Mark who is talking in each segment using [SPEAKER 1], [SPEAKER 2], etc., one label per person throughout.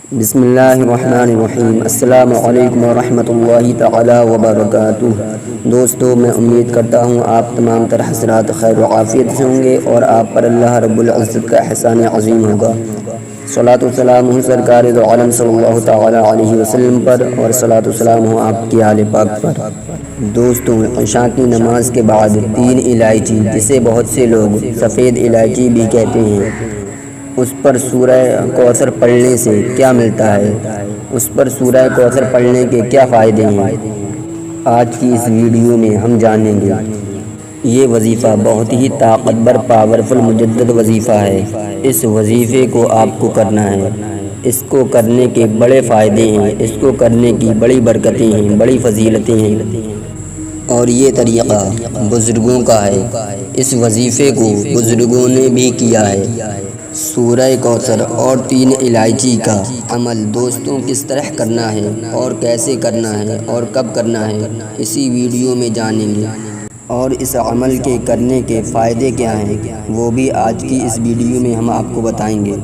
[SPEAKER 1] بسم اللہ الرحمن الرحیم۔ السلام علیکم ورحمۃ اللہ تعالی وبرکاتہ۔ دوستو، میں امید کرتا ہوں آپ تمام تر حضرات خیر و عافیت سے ہوں گے اور آپ پر اللہ رب العزت کا احسان عظیم ہوگا۔ صلاۃ و سلام ہوں سرکار دو عالم صلی اللہ تعالی علیہ وسلم پر، اور صلاۃ و سلام ہوں آپ کی آل پاک پر۔ دوستو، عشاء کی نماز کے بعد 3 الائچی، جسے بہت سے لوگ سفید الائچی بھی کہتے ہیں، اس پر سورہ کوثر پڑھنے سے کیا ملتا ہے، اس پر سورہ کوثر پڑھنے کے کیا فائدے ہیں، آج کی اس ویڈیو میں ہم جانیں گے۔ یہ وظیفہ بہت ہی طاقتور پاورفل مجدد وظیفہ ہے۔ اس وظیفے کو آپ کو کرنا ہے۔ اس کو کرنے کے بڑے فائدے ہیں، اس کو کرنے کی بڑی برکتیں ہیں، بڑی فضیلتیں ہیں، اور یہ طریقہ بزرگوں کا ہے۔ اس وظیفے کو بزرگوں نے بھی کیا ہے۔ سورہ کوثر اور 3 الائچی کا عمل دوستوں کس طرح کرنا ہے اور کیسے کرنا ہے اور کب کرنا ہے، اسی ویڈیو میں جانیں گے۔ اور اس عمل کے کرنے کے فائدے کیا ہیں، وہ بھی آج کی اس ویڈیو میں ہم آپ کو بتائیں گے۔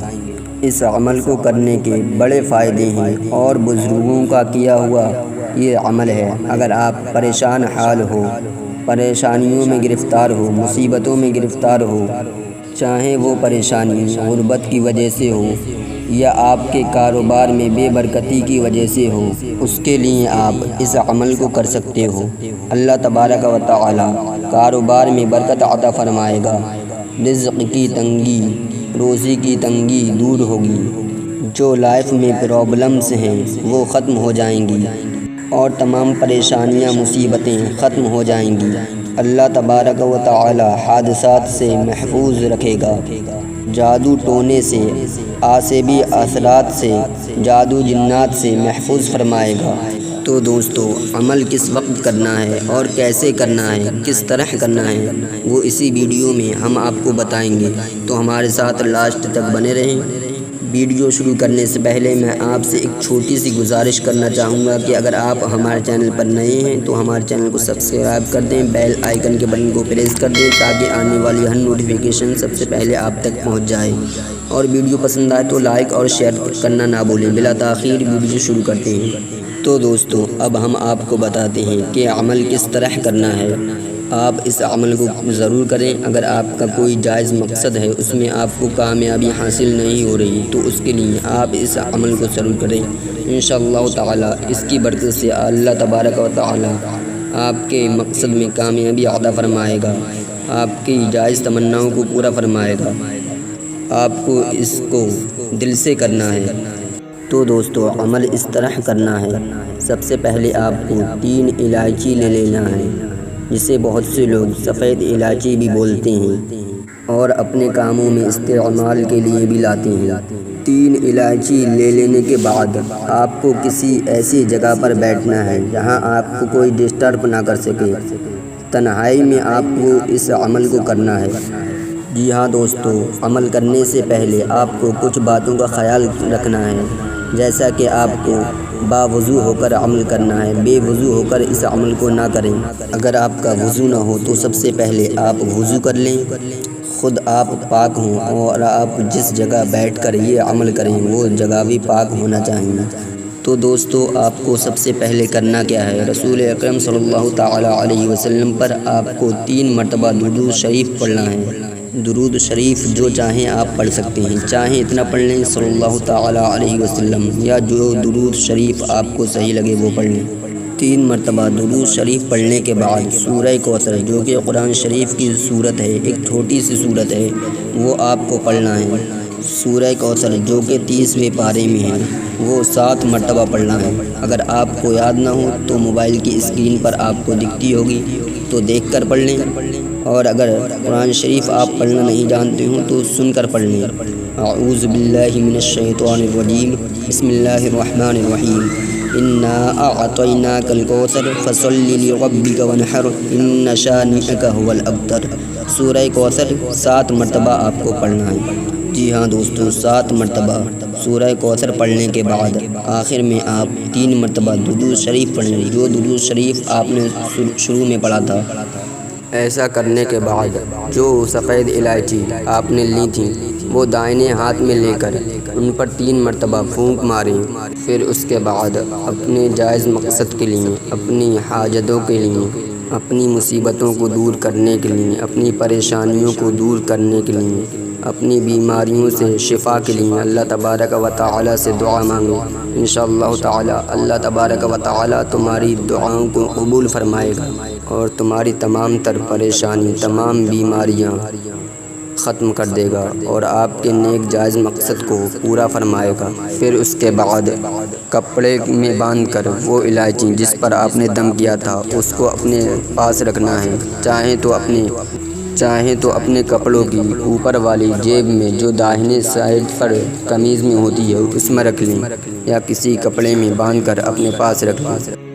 [SPEAKER 1] اس عمل کو کرنے کے بڑے فائدے ہیں اور بزرگوں کا کیا ہوا یہ عمل ہے۔ اگر آپ پریشان حال ہو، پریشانیوں میں گرفتار ہو، مصیبتوں میں گرفتار ہو، چاہے وہ پریشانی غربت کی وجہ سے ہو یا آپ کے کاروبار میں بے برکتی کی وجہ سے ہو، اس کے لیے آپ اس عمل کو کر سکتے ہو۔ اللہ تبارک و تعالی کاروبار میں برکت عطا فرمائے گا، رزق کی تنگی، روزی کی تنگی دور ہوگی، جو لائف میں پرابلمز ہیں وہ ختم ہو جائیں گی اور تمام پریشانیاں مصیبتیں ختم ہو جائیں گی۔ اللہ تبارک و تعالی حادثات سے محفوظ رکھے گا، جادو ٹونے سے، عصبی اثرات سے، جادو جنات سے محفوظ فرمائے گا۔ تو دوستو، عمل کس وقت کرنا ہے اور کیسے کرنا ہے، کس طرح کرنا ہے، وہ اسی ویڈیو میں ہم آپ کو بتائیں گے، تو ہمارے ساتھ لاسٹ تک بنے رہیں۔ ویڈیو شروع کرنے سے پہلے میں آپ سے ایک چھوٹی سی گزارش کرنا چاہوں گا کہ اگر آپ ہمارے چینل پر نئے ہیں تو ہمارے چینل کو سبسکرائب کر دیں، بیل آئیکن کے بٹن کو پریس کر دیں تاکہ آنے والی ہر نوٹیفیکیشن سب سے پہلے آپ تک پہنچ جائے، اور ویڈیو پسند آئے تو لائک اور شیئر کرنا نہ بھولیں۔ بلا تاخیر ویڈیو شروع کرتے ہیں۔ تو دوستو، اب ہم آپ کو بتاتے ہیں کہ عمل کس طرح کرنا ہے۔ آپ اس عمل کو ضرور کریں۔ اگر آپ کا کوئی جائز مقصد ہے، اس میں آپ کو کامیابی حاصل نہیں ہو رہی، تو اس کے لیے آپ اس عمل کو ضرور کریں۔ انشاءاللہ تعالی اس کی برکت سے اللہ تبارک و تعالی آپ کے مقصد میں کامیابی عطا فرمائے گا، آپ کی جائز تمناؤں کو پورا فرمائے گا۔ آپ کو اس کو دل سے کرنا ہے۔ تو دوستو، عمل اس طرح کرنا ہے۔ سب سے پہلے آپ کو 3 الائچی لے لینا ہے، جسے بہت سے لوگ سفید الائچی بھی بولتے ہیں اور اپنے کاموں میں استعمال کے لیے بھی لاتے ہیں۔ 3 الائچی لے لینے کے بعد آپ کو کسی ایسی جگہ پر بیٹھنا ہے جہاں آپ کو کوئی ڈسٹرب نہ کر سکے۔ تنہائی میں آپ کو اس عمل کو کرنا ہے۔ جی ہاں دوستو، عمل کرنے سے پہلے آپ کو کچھ باتوں کا خیال رکھنا ہے، جیسا کہ آپ کو باوضو ہو کر عمل کرنا ہے، بے وضو ہو کر اس عمل کو نہ کریں۔ اگر آپ کا وضو نہ ہو تو سب سے پہلے آپ وضو کر لیں، خود آپ پاک ہوں، اور آپ جس جگہ بیٹھ کر یہ عمل کریں وہ جگہ بھی پاک ہونا چاہیے۔ تو دوستو، آپ کو سب سے پہلے کرنا کیا ہے، رسول اکرم صلی اللہ تعالی علیہ وسلم پر آپ کو 3 مرتبہ درود شریف پڑھنا ہے۔ درود شریف جو چاہیں آپ پڑھ سکتے ہیں، چاہیں اتنا پڑھ لیں صلی اللہ تعالی علیہ وسلم، یا جو درود شریف آپ کو صحیح لگے وہ پڑھ لیں۔ 3 مرتبہ درود شریف پڑھنے کے بعد سورہ کوثر، جو کہ قرآن شریف کی سورت ہے، ایک چھوٹی سی سورت ہے، وہ آپ کو پڑھنا ہے۔ سورہ کوثر جو کہ 30ویں پارے میں ہے، وہ 7 مرتبہ پڑھنا ہے۔ اگر آپ کو یاد نہ ہو تو موبائل کی اسکرین پر آپ کو دکھتی ہوگی، تو دیکھ کر پڑھ لیں، اور اگر قرآن شریف آپ پڑھنا نہیں جانتے ہوں تو سن کر پڑھ لیں۔ اعوذ باللہ من الشیطان الرجیم، بسم اللہ الرحمن الرحیم، انا اعطیناک الکوثر فصل لربک وانحر ان شانئک هو الابتر۔ سورہ کوثر 7 مرتبہ آپ کو پڑھنا ہے۔ جی ہاں دوستو، 7 مرتبہ سورہ کوثر پڑھنے کے بعد آخر میں آپ 3 مرتبہ درود شریف پڑھیں، جو درود شریف آپ نے شروع میں پڑھا تھا۔ ایسا کرنے کے بعد جو سفید الائچی آپ نے لی تھی وہ دائنے ہاتھ میں لے کر ان پر 3 مرتبہ پھونک ماریں، پھر اس کے بعد اپنے جائز مقصد کے لیے، اپنی حاجتوں کے لیے، اپنی مصیبتوں کو دور کرنے کے لیے، اپنی پریشانیوں کو دور کرنے کے لیے، اپنی بیماریوں سے شفا کے لیے اللہ تبارک و تعالی سے دعا مانگیں۔ انشاءاللہ تعالی اللہ تبارک و تعالی تمہاری دعاؤں کو قبول فرمائے گا اور تمہاری تمام تر پریشانی، تمام بیماریاں ختم کر دے گا اور آپ کے نیک جائز مقصد کو پورا فرمائے گا۔ پھر اس کے بعد کپڑے میں باندھ کر وہ الائچی جس پر آپ نے دم کیا تھا اس کو اپنے پاس رکھنا ہے، چاہیں تو اپنے کپڑوں کی اوپر والی جیب میں جو داہنے سائڈ پر قمیض میں ہوتی ہے اس میں رکھ لیں، یا کسی کپڑے میں باندھ کر اپنے پاس رکھ لیں۔